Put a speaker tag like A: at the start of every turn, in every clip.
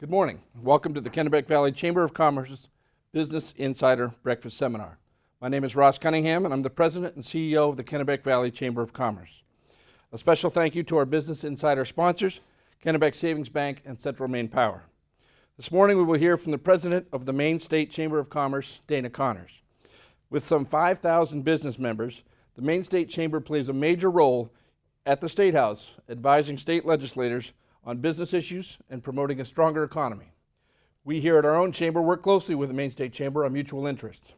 A: Good morning. Welcome to the Kennebec Valley Chamber of Commerce's Business Insider Breakfast Seminar. My name is Ross Cunningham, and I'm the President and CEO of the Kennebec Valley Chamber of Commerce. A special thank you to our Business Insider sponsors, Kennebec Savings Bank and Central Maine Power. This morning we will hear from the President of the Maine State Chamber of Commerce, Dana Connors. With some 5,000 business members, the Maine State Chamber plays a major role at the State House, advising state legislators on business issues and promoting a stronger economy. We here at our own chamber work closely with the Maine State Chamber on mutual interests.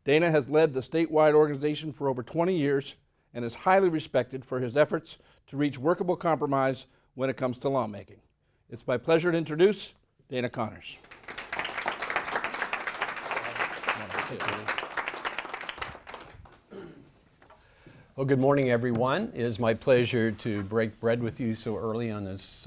A: Dana has led the statewide organization for over 20 years and is highly respected for his efforts to reach workable compromise when it comes to lawmaking. It's my pleasure to introduce Dana Connors.
B: Well, good morning, everyone. It is my pleasure to break bread with you so early on this,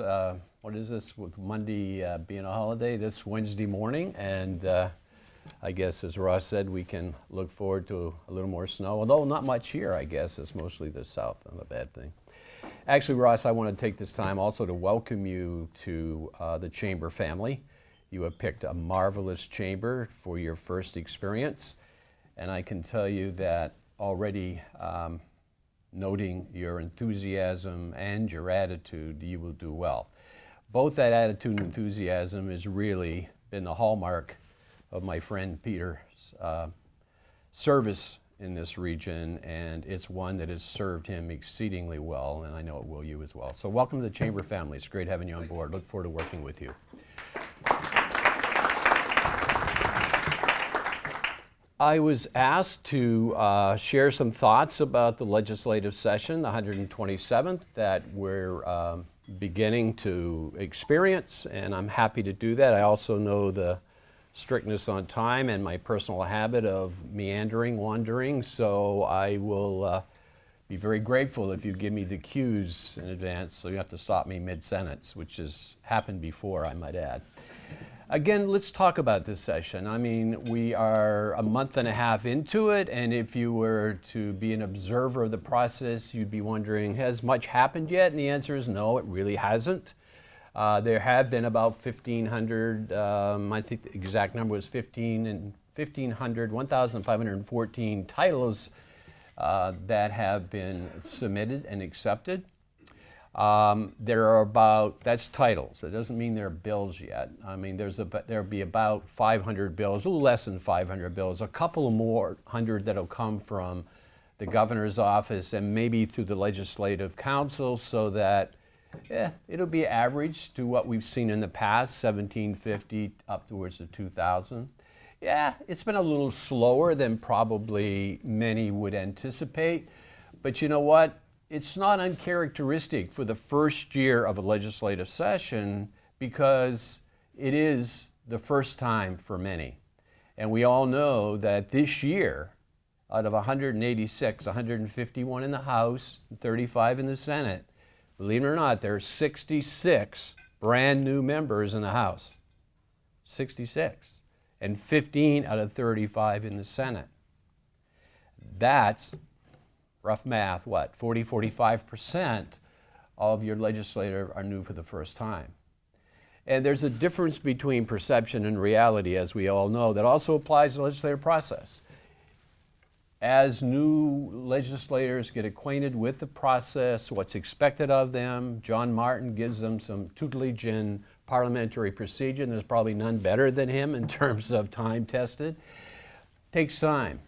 B: what is this, with Monday being a holiday, this Wednesday morning. And I guess, as Ross said, we can look forward to a little more snow, although not much here, I guess. It's mostly the south, not a bad thing. Actually, Ross, I want to take this time also to welcome you to the Chamber family. You have picked a marvelous chamber for your first experience, and I can tell you that already noting your enthusiasm and your attitude, you will do well. Both that attitude and enthusiasm has really been the hallmark of my friend Peter's service in this region, and it's one that has served him exceedingly well, and I know it will you as well. So welcome to the Chamber family. It's great having you on board. Look forward to working with you. I was asked to share some thoughts about the legislative session, the 127th, that we're beginning to experience, and I'm happy to do that. I also know the strictness on time and my personal habit of meandering, wandering, so I will be very grateful if you give me the cues in advance, so you have to stop me mid-sentence, which has happened before, I might add. Again, let's talk about this session. I mean, we are a month and a half into it, and if you were to be an observer of the process, you'd be wondering, has much happened yet? And the answer is no, it really hasn't. There have been about 1,500, I think the exact number was 1,514 titles that have been submitted and accepted. There are about, that's titles. It doesn't mean there are bills yet. I mean, there'll be about 500 bills, a little less than 500 bills, a couple of more hundred that'll come from the governor's office and maybe through the legislative council, so that it'll be average to what we've seen in the past, 1,750 up towards the 2,000. Yeah, it's been a little slower than probably many would anticipate, but you know what? It's not uncharacteristic for the first year of a legislative session, because it is the first time for many. And we all know that this year, out of 186, 151 in the House, 35 in the Senate, believe it or not, there are 66 brand new members in the House. 66. And 15 out of 35 in the Senate. That's rough math, what, 45% of your legislators are new for the first time. And there's a difference between perception and reality, as we all know, that also applies to the legislative process. As new legislators get acquainted with the process, what's expected of them, John Martin gives them some tutelage in parliamentary procedure, and there's probably none better than him in terms of time tested. Takes time.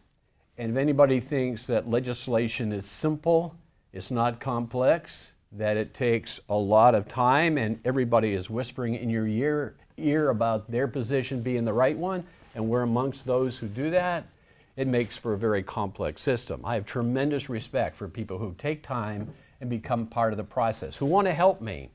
B: And if anybody thinks that legislation is simple, it's not complex, that it takes a lot of time and everybody is whispering in your ear about their position being the right one, and we're amongst those who do that, it makes for a very complex system. I have tremendous respect for people who take time and become part of the process, who want to help Maine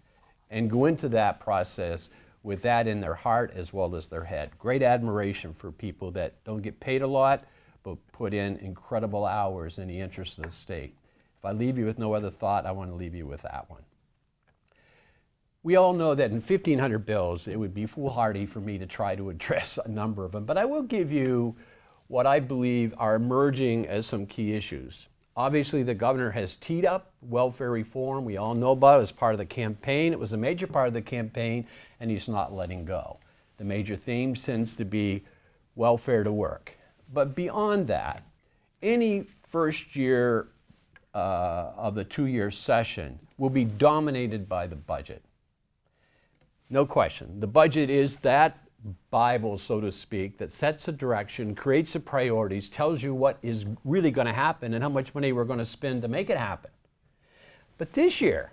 B: and go into that process with that in their heart as well as their head. Great admiration for people that don't get paid a lot, but put in incredible hours in the interest of the state. If I leave you with no other thought, I want to leave you with that one. We all know that in 1,500 bills, it would be foolhardy for me to try to address a number of them, but I will give you what I believe are emerging as some key issues. Obviously, the governor has teed up welfare reform. We all know about it as part of the campaign. It was a major part of the campaign, and he's not letting go. The major theme tends to be welfare to work. But beyond that, any first year of the two-year session will be dominated by the budget. No question. The budget is that Bible, so to speak, that sets a direction, creates the priorities, tells you what is really going to happen and how much money we're going to spend to make it happen. But this year,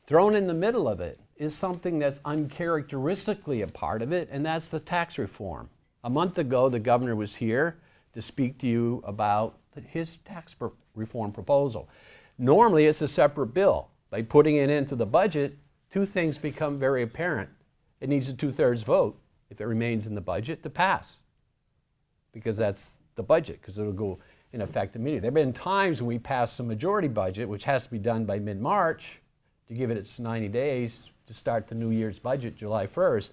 B: thrown in the middle of it is something that's uncharacteristically a part of it, and that's the tax reform. A month ago, the governor was here to speak to you about his tax reform proposal. Normally, it's a separate bill. By putting it into the budget, two things become very apparent. It needs a 2/3 vote, if it remains in the budget, to pass, because that's the budget, because it'll go in effect immediately. There have been times when we passed a majority budget, which has to be done by mid-March, to give it its 90 days to start the new year's budget July 1st.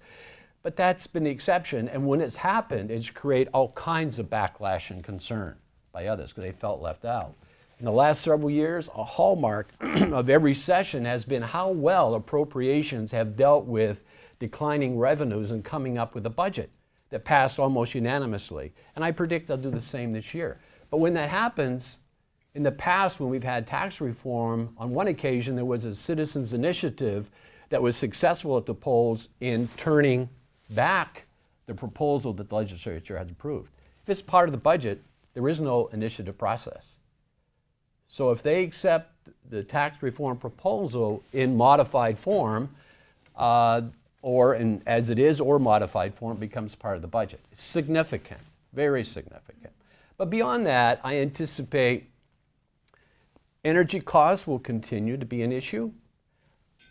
B: But that's been the exception, and when it's happened, it's created all kinds of backlash and concern by others because they felt left out. In the last several years, a hallmark of every session has been how well appropriations have dealt with declining revenues and coming up with a budget that passed almost unanimously. And I predict they'll do the same this year. But when that happens, in the past when we've had tax reform, on one occasion there was a citizens' initiative that was successful at the polls in turning back the proposal that the legislature had approved. If it's part of the budget, there is no initiative process. So if they accept the tax reform proposal in modified form, or in, as it is, or modified form, it becomes part of the budget. It's significant, very significant. But beyond that, I anticipate energy costs will continue to be an issue.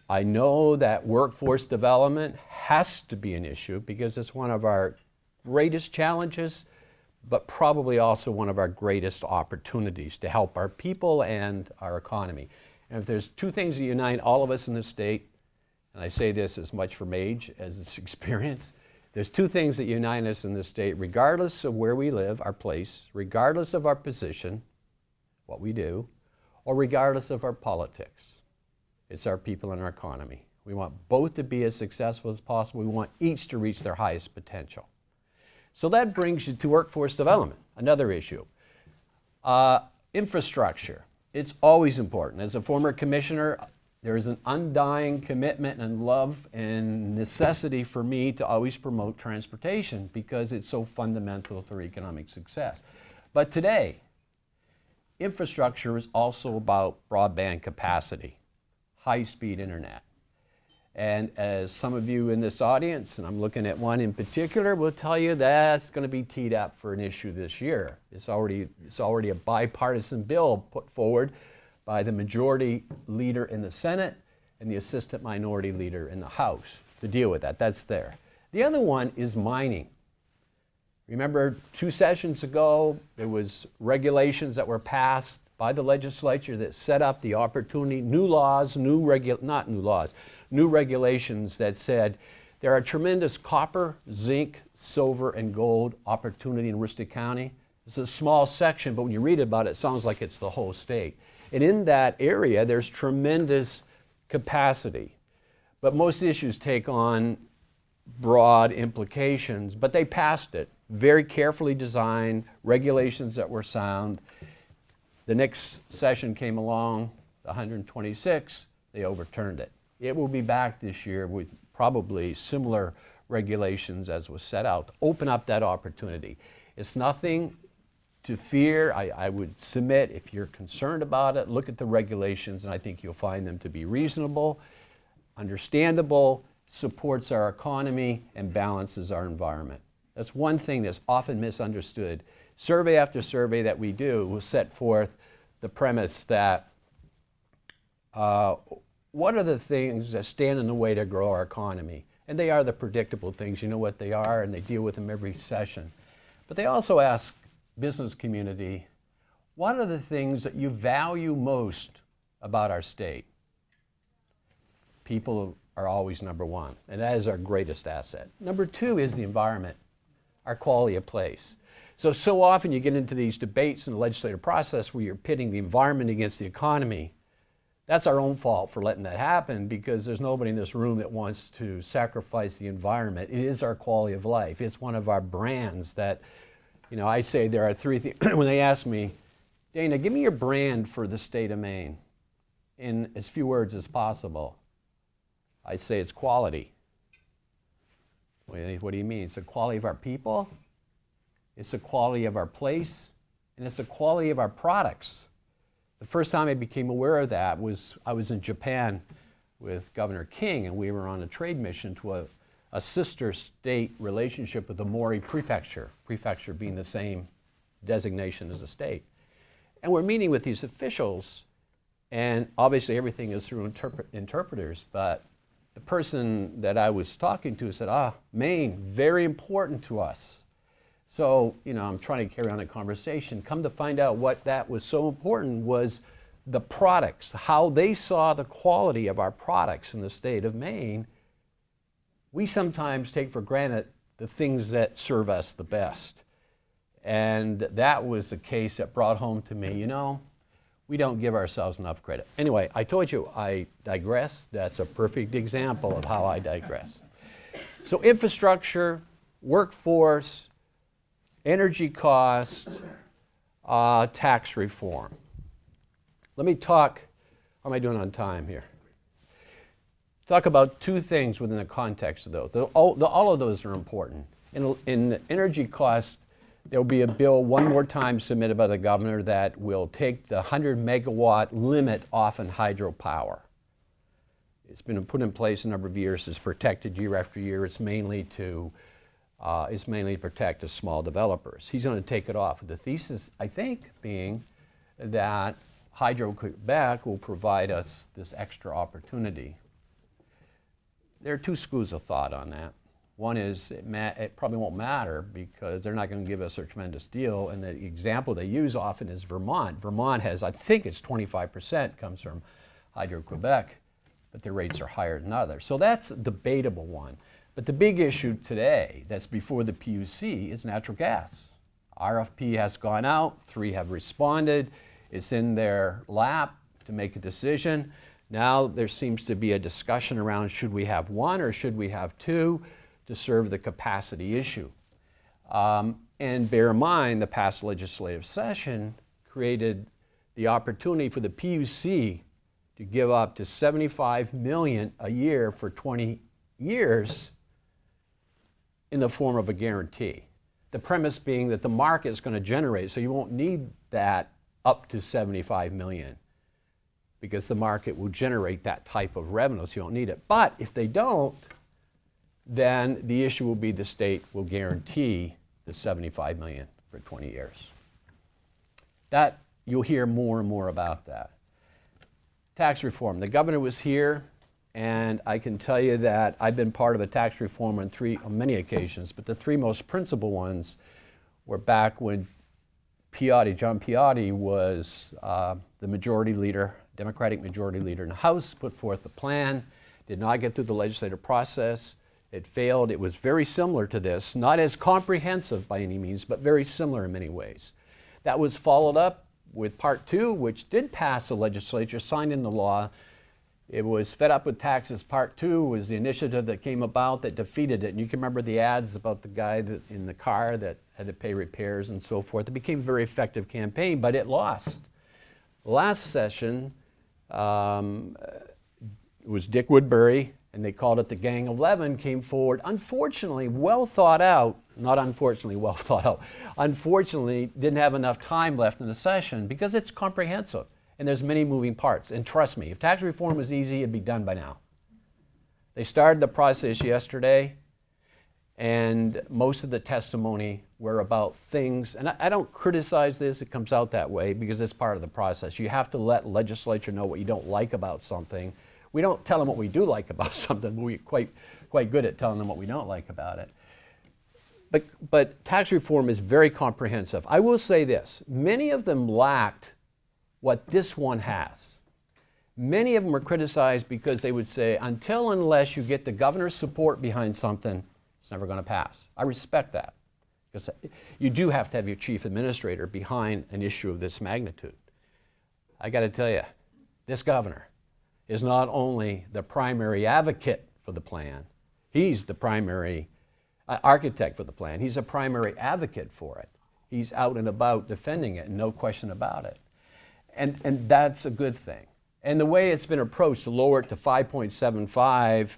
B: I know that workforce development has to be an issue because it's one of our greatest challenges, but probably also one of our greatest opportunities to help our people and our economy. And if there's two things that unite all of us in this state, and I say this as much from age as it's experience, there's two things that unite us in this state, regardless of where we live, our place, regardless of our position, what we do, or regardless of our politics. It's our people and our economy. We want both to be as successful as possible. We want each to reach their highest potential. So that brings you to workforce development, another issue. Infrastructure, it's always important. As a former commissioner, there is an undying commitment and love and necessity for me to always promote transportation because it's so fundamental to our economic success. But today, infrastructure is also about broadband capacity, high-speed internet. And as some of you in this audience, and I'm looking at one in particular, will tell you that's going to be teed up for an issue this year. It's already a bipartisan bill put forward by the majority leader in the Senate and the assistant minority leader in the House to deal with that. That's there. The other one is mining. Remember 2 sessions ago, there was regulations that were passed by the legislature that set up the opportunity, new regulations that said there are tremendous copper, zinc, silver, and gold opportunity in Aroostook County. It's a small section, but when you read about it, it sounds like it's the whole state. And in that area, there's tremendous capacity. But most issues take on broad implications, but they passed it. Very carefully designed, regulations that were sound. The next session came along, the 126, they overturned it. It will be back this year with probably similar regulations as was set out to open up that opportunity. It's nothing to fear. I would submit, if you're concerned about it, look at the regulations, and I think you'll find them to be reasonable, understandable, supports our economy, and balances our environment. That's one thing that's often misunderstood. Survey after survey that we do will set forth the premise that what are the things that stand in the way to grow our economy? And they are the predictable things. You know what they are, and they deal with them every session. But they also ask business community, what are the things that you value most about our state? People are always number one, and that is our greatest asset. Number two is the environment, our quality of place. So often you get into these debates in the legislative process where you're pitting the environment against the economy. That's our own fault for letting that happen, because there's nobody in this room that wants to sacrifice the environment. It is our quality of life. It's one of our brands that, I say there are three things. When they ask me, Dana, give me your brand for the state of Maine in as few words as possible, I say it's quality. What do you mean? It's the quality of our people, it's the quality of our place, and it's the quality of our products. The first time I became aware of that was I was in Japan with Governor King, and we were on a trade mission to a sister state relationship with the Mori prefecture being the same designation as a state. And we're meeting with these officials, and obviously everything is through interpreters, but the person that I was talking to said, Maine, very important to us. So, I'm trying to carry on a conversation. Come to find out what that was so important was the products, how they saw the quality of our products in the state of Maine. We sometimes take for granted the things that serve us the best. And that was the case that brought home to me, we don't give ourselves enough credit. Anyway, I told you I digress. That's a perfect example of how I digress. So infrastructure, workforce, energy costs, tax reform. Let me talk, how am I doing on time here? Talk about two things within the context of those. All of those are important. In energy costs, there will be a bill one more time submitted by the governor that will take the 100 megawatt limit off in hydropower. It's been put in place a number of years. It's protected year after year. It's mainly to protect the small developers. He's going to take it off. The thesis, I think, being that Hydro-Quebec will provide us this extra opportunity. There are two schools of thought on that. One is it probably won't matter because they're not going to give us a tremendous deal. And the example they use often is Vermont. Vermont has, I think it's 25% comes from Hydro-Quebec, but their rates are higher than others. So that's a debatable one. But the big issue today that's before the PUC is natural gas. RFP has gone out, 3 have responded. It's in their lap to make a decision. Now there seems to be a discussion around should we have 1 or should we have 2 to serve the capacity issue. And bear in mind, the past legislative session created the opportunity for the PUC to give up to $75 million a year for 20 years in the form of a guarantee. The premise being that the market is going to generate, so you won't need that up to $75 million because the market will generate that type of revenue, so you don't need it. But if they don't, then the issue will be the state will guarantee the $75 million for 20 years. That, you'll hear more and more about that. Tax reform. The governor was here, and I can tell you that I've been part of a tax reform on many occasions, but the 3 most principal ones were back when John Piotti was the majority leader, Democratic majority leader in the House, put forth the plan, did not get through the legislative process. It failed. It was very similar to this, not as comprehensive by any means, but very similar in many ways. That was followed up with Part 2, which did pass the legislature, signed into law. It was Fed Up with Taxes. Part 2 was the initiative that came about that defeated it. And you can remember the ads about the guy in the car that had to pay repairs and so forth. It became a very effective campaign, but it lost. Last session, it was Dick Woodbury, and they called it the Gang of 11, came forward. Unfortunately, well thought out, not unfortunately well thought out, unfortunately didn't have enough time left in the session because it's comprehensive. And there's many moving parts. And trust me, if tax reform was easy, it'd be done by now. They started the process yesterday, and most of the testimony were about things, and I don't criticize this, it comes out that way because it's part of the process. You have to let legislature know what you don't like about something. We don't tell them what we do like about something, but we're quite good at telling them what we don't like about it. But tax reform is very comprehensive. I will say this, many of them lacked what this one has. Many of them were criticized because they would say, unless you get the governor's support behind something, it's never going to pass. I respect that. Because you do have to have your chief administrator behind an issue of this magnitude. I got to tell you, this governor is not only the primary advocate for the plan, he's the primary architect for the plan. He's a primary advocate for it. He's out and about defending it, no question about it. And that's a good thing. And the way it's been approached to lower it to 5.75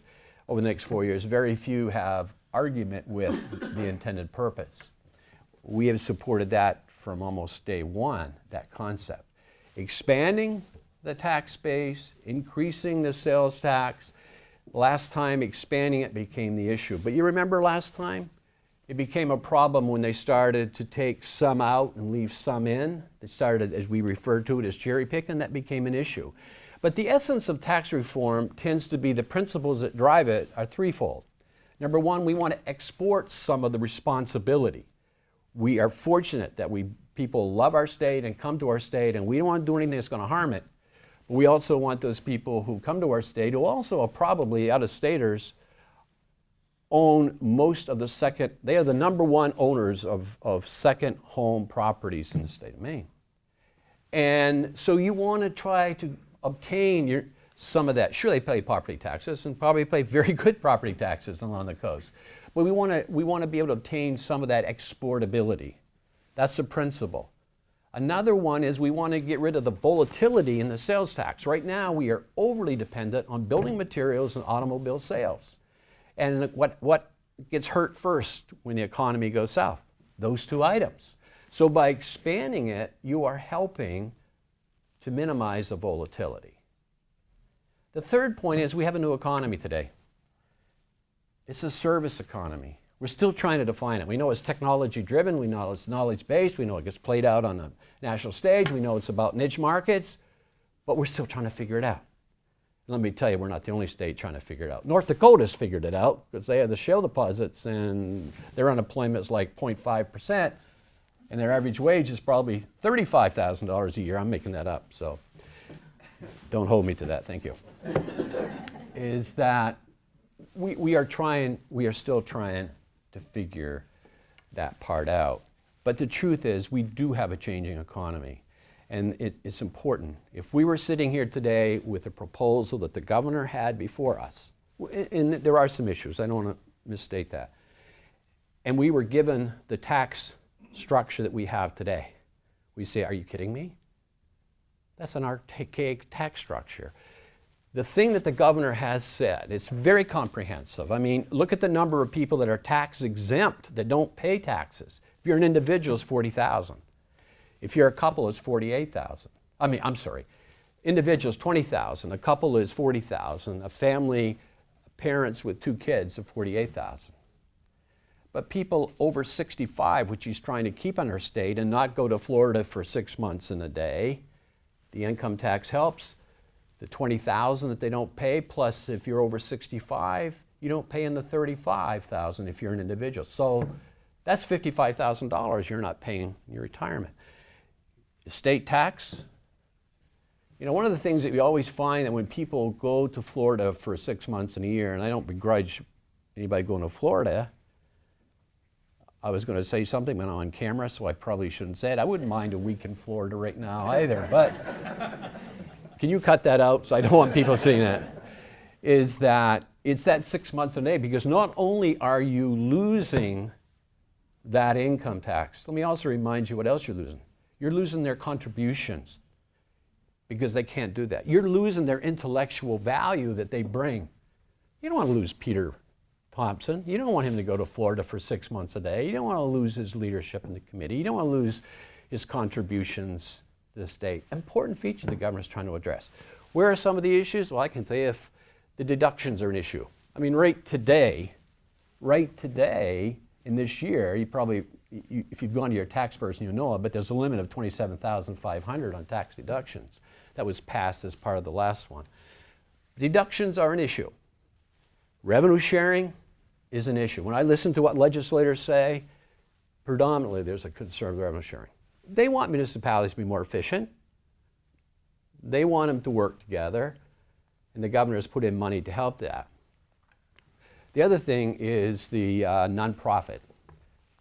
B: over the next 4 years, very few have argument with the intended purpose. We have supported that from almost day one, that concept. Expanding the tax base, increasing the sales tax. Last time, expanding it became the issue. But you remember last time? It became a problem when they started to take some out and leave some in. They started, as we referred to it, as cherry picking. That became an issue. But the essence of tax reform tends to be the principles that drive it are threefold. Number one, we want to export some of the responsibility. We are fortunate that people love our state and come to our state, and we don't want to do anything that's going to harm it. But we also want those people who come to our state, who also are probably out-of-staters, own most of the second, they are the number one owners of second home properties in the state of Maine. And so you want to try to obtain some of that. Sure, they pay property taxes and probably pay very good property taxes along the coast. But we want to be able to obtain some of that exportability. That's the principle. Another one is we want to get rid of the volatility in the sales tax. Right now, we are overly dependent on building materials and automobile sales. And what gets hurt first when the economy goes south? Those two items. So by expanding it, you are helping to minimize the volatility. The third point is we have a new economy today. It's a service economy. We're still trying to define it. We know it's technology driven, we know it's knowledge based, we know it gets played out on the national stage, we know it's about niche markets, but we're still trying to figure it out. Let me tell you, we're not the only state trying to figure it out. North Dakota's figured it out because they have the shale deposits and their unemployment is like 0.5%, and their average wage is probably $35,000 a year. I'm making that up, so don't hold me to that, thank you. Is that we are still trying to figure that part out. But the truth is we do have a changing economy. And it's important. If we were sitting here today with a proposal that the governor had before us, and there are some issues, I don't want to misstate that, and we were given the tax structure that we have today, we say, are you kidding me? That's an archaic tax structure. The thing that the governor has said, it's very comprehensive. I mean, look at the number of people that are tax exempt, that don't pay taxes. If you're an individual, it's 40,000. If you're a couple, it's 48,000. I'm sorry, individuals 20,000, a couple is 40,000, a family, parents with 2 kids of 48,000. But people over 65, which he's trying to keep in our state and not go to Florida for 6 months in a day, the income tax helps. The 20,000 that they don't pay, plus if you're over 65, you don't pay in the 35,000 if you're an individual. So that's $55,000 you're not paying in your retirement. Estate tax. You know, one of the things that we always find that when people go to Florida for 6 months in a year, and I don't begrudge anybody going to Florida, I was going to say something, but I'm on camera, so I probably shouldn't say it. I wouldn't mind a week in Florida right now either, but can you cut that out? So I don't want people seeing that. Is that it's that 6 months a day, because not only are you losing that income tax, let me also remind you what else you're losing. You're losing their contributions because they can't do that. You're losing their intellectual value that they bring. You don't want to lose Peter Thompson. You don't want him to go to Florida for 6 months a day. You don't want to lose his leadership in the committee. You don't want to lose his contributions to the state. Important feature the governor's trying to address. Where are some of the issues? Well, I can tell you if the deductions are an issue. I mean, right today, in this year, if you've gone to your tax person, you know it, but there's a limit of $27,500 on tax deductions. That was passed as part of the last one. Deductions are an issue. Revenue sharing is an issue. When I listen to what legislators say, predominantly there's a concern with revenue sharing. They want municipalities to be more efficient. They want them to work together, and the governor has put in money to help that. The other thing is the nonprofit.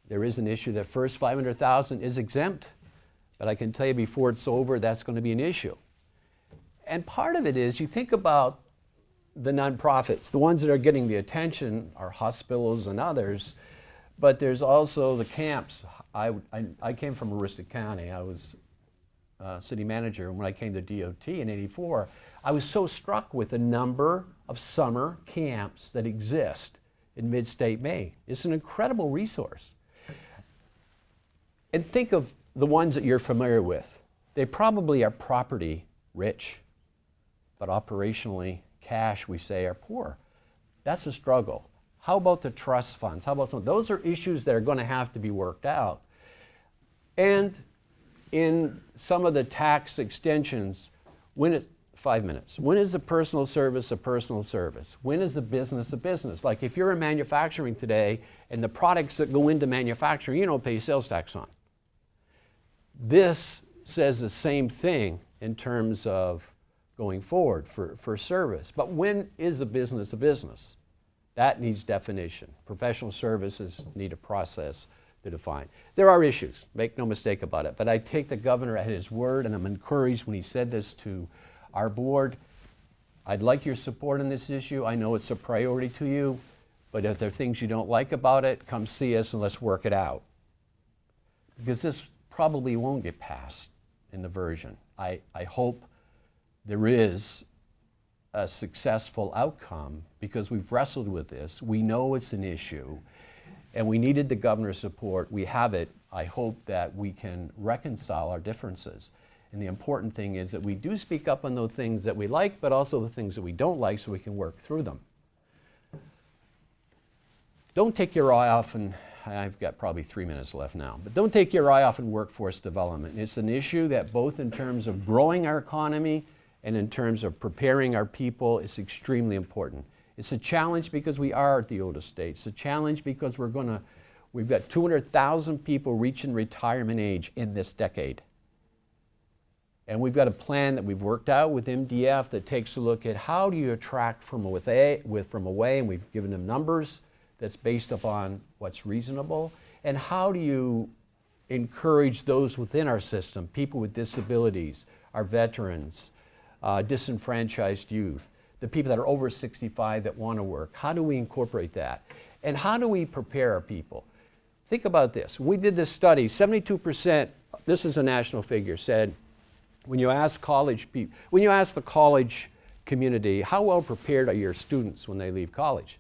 B: There is an issue that first 500,000 is exempt, but I can tell you before it's over, that's going to be an issue. And part of it is you think about the nonprofits, the ones that are getting the attention are hospitals and others, but there's also the camps. I came from Aroostook County. I was city manager, and when I came to DOT in '84, I was so struck with the number of summer camps that exist in mid-state Maine. It's an incredible resource. And think of the ones that you're familiar with. They probably are property rich, but operationally, cash, we say, are poor. That's a struggle. How about the trust funds? How about some? Those are issues that are going to have to be worked out. And in some of the tax extensions, 5 minutes. When is a personal service a personal service? When is a business a business? Like if you're in manufacturing today and the products that go into manufacturing, you don't pay sales tax on. This says the same thing in terms of going forward for service. But when is a business a business? That needs definition. Professional services need a process to define. There are issues, make no mistake about it, but I take the governor at his word, and I'm encouraged when he said this to our board. I'd like your support on this issue. I know it's a priority to you, but if there are things you don't like about it, come see us and let's work it out. Because this probably won't get passed in the version. I hope there is a successful outcome because we've wrestled with this. We know it's an issue and we needed the governor's support. We have it. I hope that we can reconcile our differences. And the important thing is that we do speak up on those things that we like, but also the things that we don't like so we can work through them. Don't take your eye off, and I've got probably 3 minutes left now, but don't take your eye off in workforce development. It's an issue that both in terms of growing our economy and in terms of preparing our people is extremely important. It's a challenge because we are the oldest state. It's a challenge because we've got 200,000 people reaching retirement age in this decade. And we've got a plan that we've worked out with MDF that takes a look at how do you attract from away, and we've given them numbers that's based upon what's reasonable, and how do you encourage those within our system, people with disabilities, our veterans, disenfranchised youth, the people that are over 65 that want to work. How do we incorporate that? And how do we prepare our people? Think about this. When we did this study, 72%, this is a national figure, said when you ask the college community, how well prepared are your students when they leave college?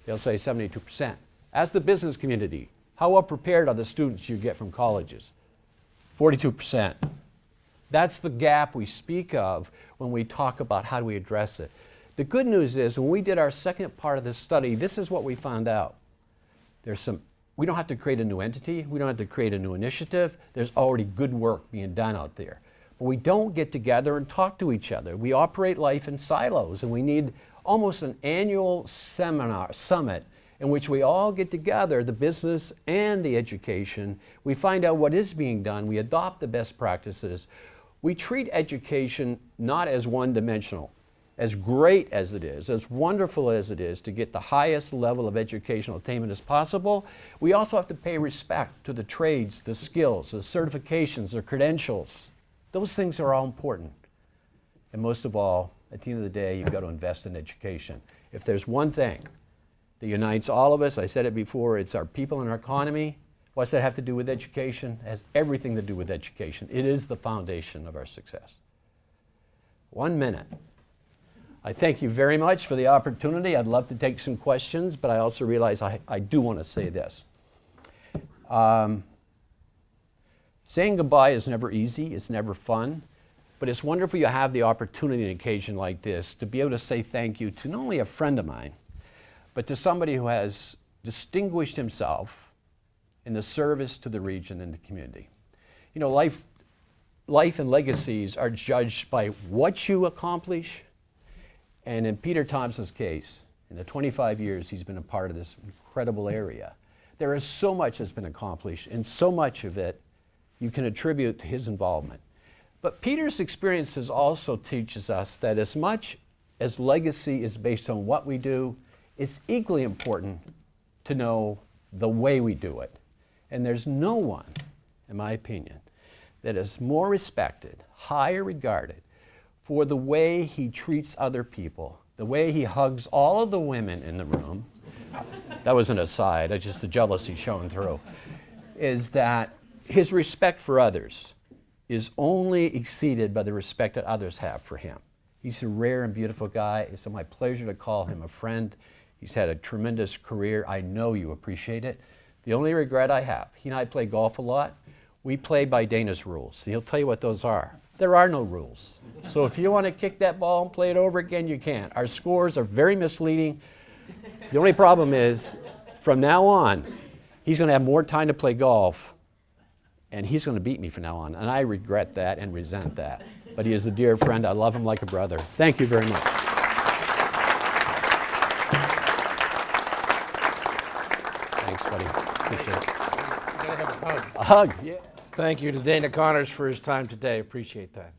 B: They'll say 72%. Ask the business community, how well prepared are the students you get from colleges? 42%. That's the gap we speak of when we talk about how do we address it. The good news is when we did our second part of this study, this is what we found out. We don't have to create a new entity. We don't have to create a new initiative. There's already good work being done out there. But we don't get together and talk to each other. We operate life in silos, and we need almost an annual summit in which we all get together, the business and the education. We find out what is being done. We adopt the best practices. We treat education not as one-dimensional. As great as it is, as wonderful as it is to get the highest level of educational attainment as possible, we also have to pay respect to the trades, the skills, the certifications, the credentials. Those things are all important. And most of all, at the end of the day, you've got to invest in education. If there's one thing that unites all of us, I said it before, it's our people and our economy. What's that have to do with education? It has everything to do with education. It is the foundation of our success. 1 minute. I thank you very much for the opportunity. I'd love to take some questions, but I also realize I do want to say this. Saying goodbye is never easy, it's never fun, but it's wonderful you have the opportunity on an occasion like this to be able to say thank you to not only a friend of mine, but to somebody who has distinguished himself in the service to the region and the community. You know, life and legacies are judged by what you accomplish. And in Peter Thompson's case, in the 25 years he's been a part of this incredible area, there is so much that's been accomplished, and so much of it you can attribute to his involvement. But Peter's experiences also teaches us that as much as legacy is based on what we do, it's equally important to know the way we do it. And there's no one, in my opinion, that is more respected, higher regarded for the way he treats other people, the way he hugs all of the women in the room. That was an aside, that's just the jealousy showing through. Is that his respect for others is only exceeded by the respect that others have for him. He's a rare and beautiful guy. It's my pleasure to call him a friend. He's had a tremendous career. I know you appreciate it. The only regret I have, he and I play golf a lot. We play by Dana's rules. He'll tell you what those are. There are no rules. So if you want to kick that ball and play it over again, you can't. Our scores are very misleading. The only problem is, from now on, he's going to have more time to play golf, and he's going to beat me from now on. And I regret that and resent that. But he is a dear friend. I love him like a brother. Thank you very much. Thanks, buddy. Appreciate it.
A: You gotta have a hug.
B: A hug, yeah.
A: Thank you to Dana Connors for his time today. Appreciate that.